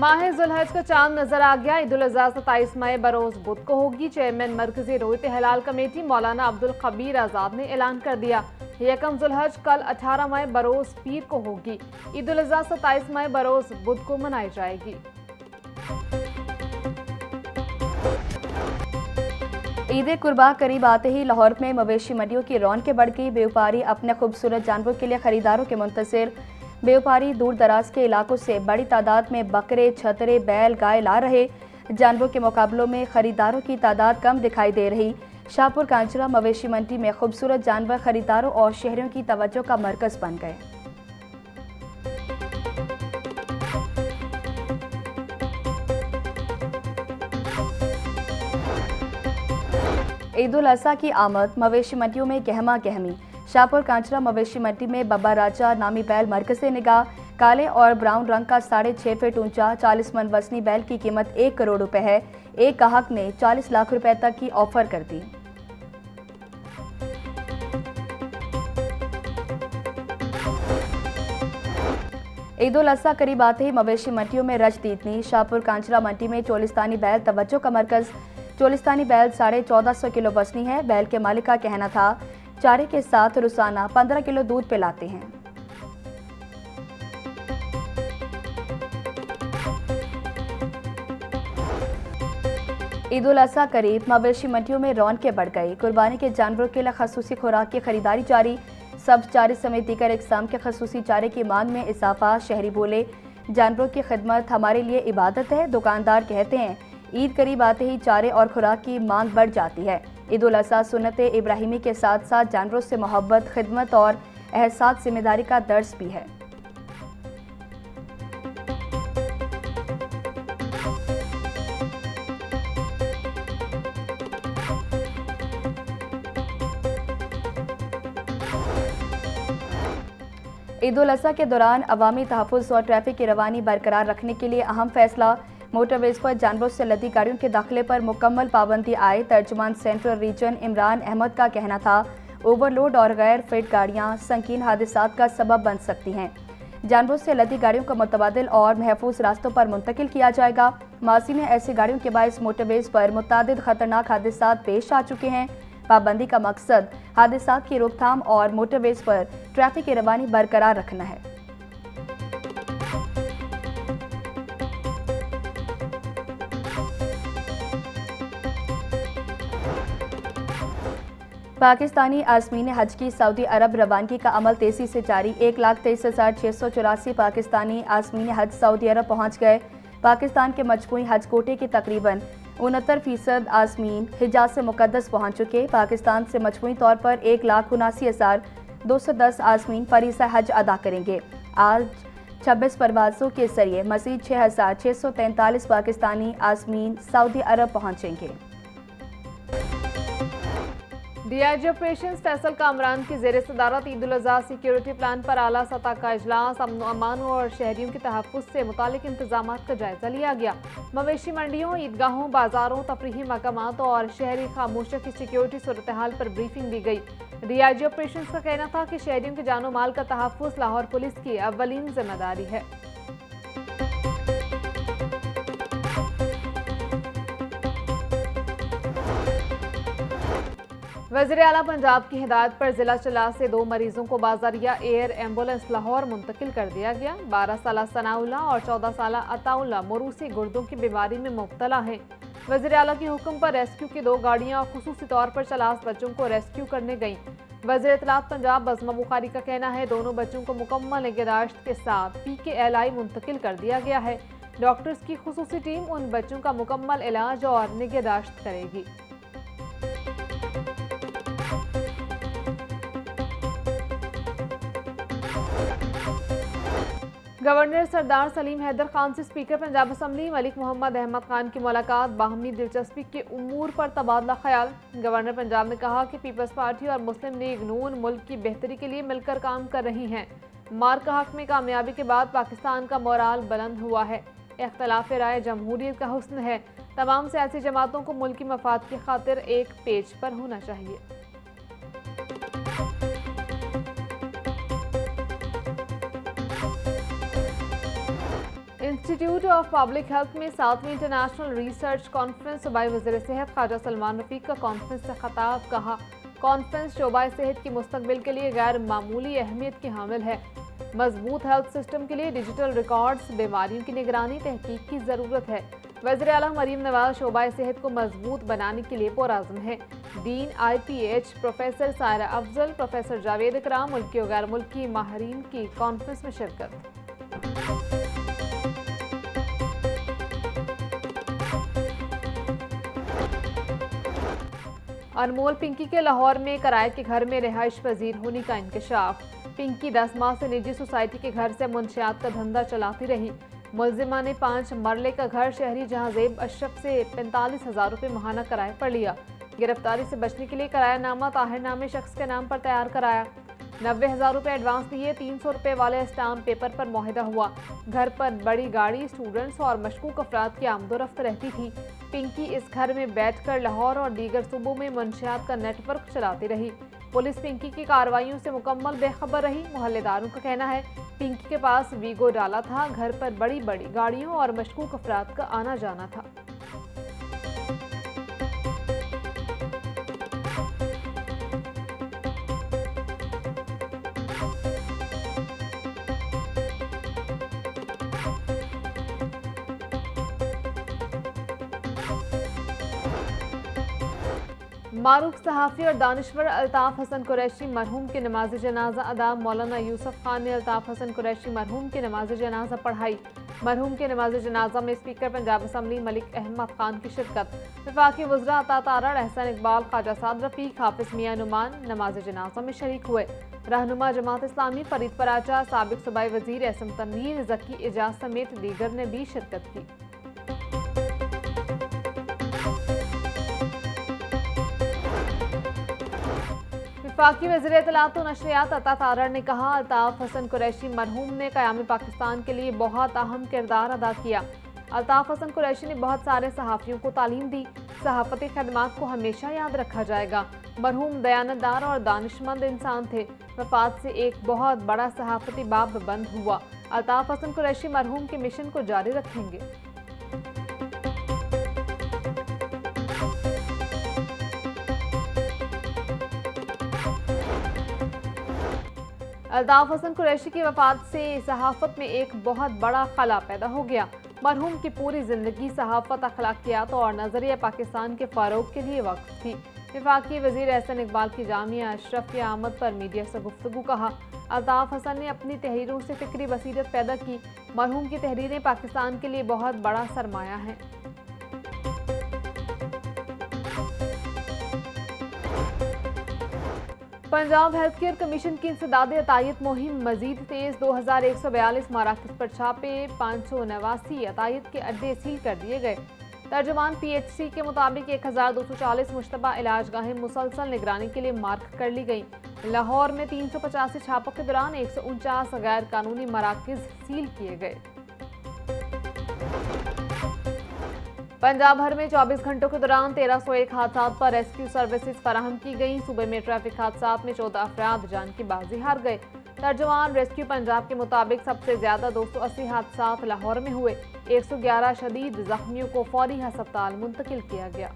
माह ज़ुल्हज का चांद नजर आ गया। ईद उल अज़हा 27 मई बरोज बुध को होगी। चेयरमैन मरकजी रोयत हलाल कमेटी मौलाना अब्दुल खबीर आज़ाद ने ऐलान कर दिया। यकम ज़ुल्हज कल 18 मई बरोज पीर को होगी। ईद उल अज़हा 27 मई बरोज बुध को मनाई जाएगी। ईद कुर्बा करीब आते ही लाहौर में मवेशी मंडियों की रौनकें बढ़ गई। व्यापारी अपने खूबसूरत जानवरों के लिए खरीदारों के मुंतज़िर। व्यापारी दूर दराज के इलाकों से बड़ी तादाद में बकरे, छतरे, बैल, गाय ला रहे। जानवरों के मुकाबलों में खरीदारों की तादाद कम दिखाई दे रही। शाहपुर कांचरा मवेशी मंडी में खूबसूरत जानवर खरीदारों और शहरियों की तवज्जो का मरकज बन गए। ईद उल अज़हा की आमद मवेशी मंडियों में गहमा गहमी। शाहपुर कांचरा मवेशी मंडी में बब्बा राजा नामी बैल मरकज़े निगाह। काले और ब्राउन रंग का 6.5 फीट ऊंचा 40 मन वजनी बैल की कीमत 1 करोड़ रुपए है। एक ग्राहक ने 40 लाख रुपए तक की ऑफर कर दी। ईद उल अज़हा करीब आते ही मवेशी मंडियों में रजदीदनी। शाहपुर कांचरा मंडी में चोलिस्तानी बैल तवज्जो का मरकज। चोलिस्तानी बैल 1450 किलो वजनी है। बैल के मालिक का कहना था चारे के साथ रोजाना 15 किलो दूध पिलाते हैं। ईद उल अज़हा करीब मवेशी मंडियों में रौनकें बढ़ गई। कुर्बानी के जानवरों के लिए खसूसी खुराक की खरीदारी जारी। सब्ज चारे समेत दीगर इकसाम के खसूसी चारे की मांग में इजाफा। शहरी बोले जानवरों की खिदमत हमारे लिए इबादत है। दुकानदार कहते हैं ईद करीब आते ही चारे और खुराक की मांग बढ़ जाती है। ईद उल अज़हा सुन्नत इब्राहिमी के साथ साथ जानवरों से मोहब्बत, खिदमत और एहसास जिम्मेदारी का दर्स भी है। ईद उल अज़हा के दौरान अवामी तहफ़्फ़ुज़ और ट्रैफिक की रवानी बरकरार रखने के लिए अहम फैसला। मोटरवेज पर जानवरों से लदी गाड़ियों के दाखिले पर मुकम्मल पाबंदी आए। तर्जुमान सेंट्रल रीजन इमरान अहमद का कहना था ओवरलोड और गैर फिट गाड़ियां संगीन हादसात का सबब बन सकती हैं। जानवरों से लदी गाड़ियों को मुतबादिल और महफूज रास्तों पर मुंतकिल किया जाएगा। माजी में ऐसी गाड़ियों के बायस मोटरवेज पर मुतादिद खतरनाक हादसात पेश आ चुके हैं। पाबंदी का मकसद हादसात की रोकथाम और मोटरवेज पर ट्रैफिक की रवानी बरकरार रखना है। पाकिस्तानी आज़मीन हज की सऊदी अरब रवानगी का अमल तेजी से जारी। 1,23,684 पाकिस्तानी आज़मीन हज सऊदी अरब पहुँच गए। पाकिस्तान के मजमूई हज कोटे के तकरीबन 69% आज़मीन हिजाज से मुकद्दस पहुँच चुके। पाकिस्तान से मजमूई तौर पर 1,79,210 आज़मीन फरीज़ा हज अदा करेंगे। आज 26 परवाज़ों के जरिए मज़ीद 6,643 पाकिस्तानी आज़मीन सऊदी अरब पहुँचेंगे। डीआईजी ऑपरेशन फैसल कामरान की ज़ेर सदारत ईद उल अज़हा सिक्योरिटी प्लान पर आला सतह का इजलास। अमन अमान और शहरियों के तहफ़्फ़ुज़ से मुतालिक इंतजामात का जायजा लिया गया। मवेशी मंडियों, ईदगाहों, बाजारों, तफरीही मकामात और शहरी खामोशियों की सिक्योरिटी सूरत हाल पर ब्रीफिंग दी गई। डीआईजी ऑपरेशन का कहना था कि शहरियों के जानो माल का तहफ़्फ़ुज़ लाहौर पुलिस की अव्वलीन जिम्मेदारी है। वज़ीर आला पंजाब की हिदायत पर जिला चला से 2 मरीजों को बाज़रिया एयर एम्बुलेंस लाहौर मुंतकिल कर दिया गया। 12 साला सनाउल्ला और 14 साला अताउल्ला मोरूसी गुर्दों की बीमारी में मुब्तला हैं। वज़ीर आला के हुक्म पर रेस्क्यू की 2 गाड़ियाँ खुसूसी तौर पर चलास बच्चों को रेस्क्यू करने गईं। वज़ीर इत्तलात पंजाब बज़मा बुखारी का कहना है दोनों बच्चों को मुकम्मल निगहदाश्त के साथ PKLI मुंतकिल कर दिया गया है। डॉक्टर्स की खुसूसी टीम उन बच्चों का मुकम्मल इलाज और निगहदाश्त करेगी। गवर्नर सरदार सलीम हैदर खान से स्पीकर पंजाब असम्बली मलिक मोहम्मद अहमद खान की मुलाकात। बाहमी दिलचस्पी के उमूर पर तबादला ख्याल। गवर्नर पंजाब ने कहा कि पीपल्स पार्टी और मुस्लिम लीग नून मुल्क की बेहतरी के लिए मिलकर काम कर रही हैं। मार्का हक में कामयाबी के बाद पाकिस्तान का मोराल बुलंद हुआ है। इख्तलाफ राय जमहूरियत का हुस्न है। तमाम सियासी जमातों को मुल्की मफाद की खातिर एक पेज पर होना चाहिए। इंस्टीट्यूट ऑफ पब्लिक हेल्थ में 7वीं इंटरनेशनल रिसर्च कॉन्फ्रेंस सूबाई वज़ीर सेहत ख्वाजा सलमान रफीक का कॉन्फ्रेंस से खिताब। कहा, कॉन्फ्रेंस शोबा सेहत की मुस्तकबिल के लिए गैर मामूली अहमियत की हामिल है। मजबूत हेल्थ सिस्टम के लिए डिजिटल रिकॉर्ड्स, बीमारियों की निगरानी, तहकीक की ज़रूरत है। वज़ीर आला मरीम नवाज शोबा सेहत को मजबूत बनाने के लिए पुरअज़्म है। Dean IPH professor Saira Afzal, professor Javed इकराम, मुल्की और गैर मुल्की माहिरीन की कॉन्फ्रेंस में शिरकत। अनमोल पिंकी के लाहौर में किराए के घर में रिहाइश पजीर होने का इंकशाफ। पिंकी 10 माह से निजी सोसाइटी के घर से मुंशियात का धंधा चलाती रही। मुलजिमा ने 5 मरले का घर शहरी जहांजेब अशरफ से 45,000 रुपये माहाना किराए पर लिया। गिरफ्तारी से बचने के लिए किरायानामा ताहिरनामे शख्स के नाम पर तैयार कराया। 90,000 रुपये एडवांस दिए। 300 रुपये वाले स्टाम्प पेपर पर मुआहिदा हुआ। घर पर बड़ी गाड़ी, स्टूडेंट्स और मशकूक अफराद की आमदोरफ्त रहती थी। पिंकी इस घर में बैठकर लाहौर और दीगर सूबों में मंशियात का नेटवर्क चलाती रही। पुलिस पिंकी की कार्रवाइयों से मुकम्मल बेखबर रही। मोहल्लेदारों का कहना है पिंकी के पास वीगो डाला था। घर पर बड़ी बड़ी गाड़ियों और मशकूक अफराद का आना जाना था। मारूफ सहाफ़ी और दानिश्वर अल्ताफ़ हसन कुरैशी मरहूम की नमाज जनाजा अदा। मौलाना यूसुफ खान ने अल्ताफ़ हसन कुरैशी मरहूम की नमाज जनाजा पढ़ाई। मरहूम के नमाज जनाजा में स्पीकर पंजाब असम्बली मलिक अहमद खान की शिरकत। वफाकी वज़रा अता तारड़, एहसन इकबाल, ख्वाजा साद रफ़ीक, हाफिज़ मियां नुमान नमाज जनाजा में शरीक हुए। रहनुमा जमात इस्लामी फरीद पराचा, साबिक सूबाई वज़ीर एसम तनवीर, ज़की एजाज समेत दीगर ने भी शिरकत की। वफाकी वज़ीर इत्तलात व नशरियात अता तारड़ ने कहा, अल्ताफ़ हसन कुरैशी मरहूम ने क़याम पाकिस्तान के लिए बहुत अहम किरदार अदा किया। अल्ताफ़ हसन कुरैशी ने बहुत सारे सहाफ़ियों को तालीम दी। सहाफ़ती खदमात को हमेशा याद रखा जाएगा। मरहूम दयानतदार और दानिशमंद इंसान थे। वफ़ात से एक बहुत बड़ा सहाफ़ती बाब बंद हुआ। अल्ताफ़ हसन कुरैशी मरहूम के मिशन को जारी रखेंगे। अल्ताफ़ हसन कुरैशी की वफ़ात से सहाफ़त में एक बहुत बड़ा खला पैदा हो गया। मरहूम की पूरी ज़िंदगी सहाफ़त, अखलाकियात और नज़रिया पाकिस्तान के फ़रोग़ के लिए वक़्फ़ थी। वफाकी वज़ीर एहसन इकबाल की जामिया अशरफ की आमद पर मीडिया से गुफ्तगू। कहा, अल्ताफ़ हसन ने अपनी तहरीरों से फ़िक्री बसीरत पैदा की। मरहूम की तहरीरें पाकिस्तान के लिए बहुत बड़ा सरमाया हैं। पंजाब हेल्थ केयर कमीशन की इंसदाद अतायत मुहिम मजीद तेज। 2142 मराकज़ पर छापे। 589 अतायत के अड्डे सील कर दिए गए। तर्जुमान PHC के मुताबिक 1240 मुश्तबा इलाजगाहें मुसलसल निगरानी के लिए मार्क कर ली गई। लाहौर में 385 छापों के दौरान 149 गैर कानूनी मराकज़ सील किए गए। पंजाब भर में 24 घंटों के दौरान 1301 हादसा पर रेस्क्यू सर्विसेज फराहम की गई। सूबे में ट्रैफिक हादसात में 14 अफराद जान की बाजी हार गए। तर्जुमान रेस्क्यू पंजाब के मुताबिक सबसे ज्यादा 280 हादसात लाहौर में हुए। 111 शदीद जख्मियों को फौरी अस्पताल मुंतकिल किया गया।